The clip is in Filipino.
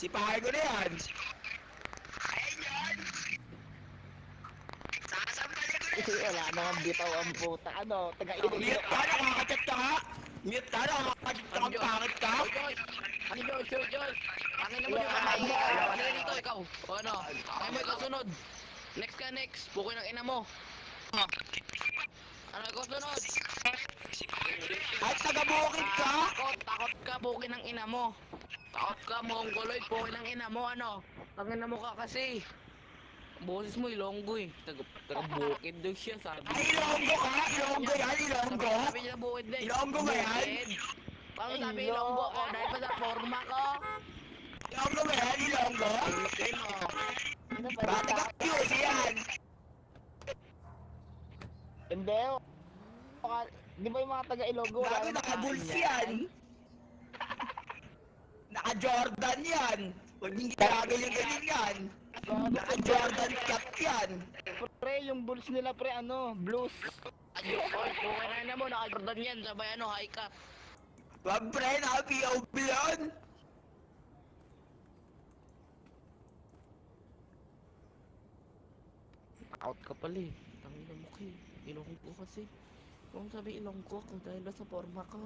Sipahin ko na yan. Ayun yan. Sasampalin ko na yan. Wala naman bitaw ang puta. Ano, taga-Iloilo Mute ka, nakakachat ka nga. Mute ka, nakakachat ka, ang pangit ka. Hoy, Joyce! Ano Joyce? Joyce! Joyce! Ano naman yung ano dito, ikaw? O ano? Ay mo ikaw sunod. Next ka, next. Bukoy ng ina mo. Ano ikaw sunod? At taga-bukid ka. Takot ka, bukoy ng ina mo. Takot ka, mongoloid, bukoy ng ina mo, ano? Tangina mo ka kasi. Boses mo ilonggo eh. Taga-bukid daw siya, sabi. Ay, Ilonggo ka? Ilonggo yan, Ilonggo? Sabi niya bukid din. Ilonggo ba yan? Bukid. Paano sabi ilonggo ko? Dahil pa sa forma ko. Ilonggo ba yan, Ilonggo? Ano ba? Baka taga-QC yan. Hindi. Di ba yung mga taga-Ilogo? Gago, naka-bulls yan. Naka-Jordan yan. Huwag hindi kagay yung ganyan yan. Naka-Jordan cap yan. Pre, yung bulls nila pre, ano, blues. Ayun, bukid na ina mo, naka-Jordan yan. Sabay ano, high cut. Wag pre, naka-POB yan. Out ka pala eh. Tangina mo kayo. Ilonggo kasi. Kung sabi ilonggo ako dahil sa forma ka.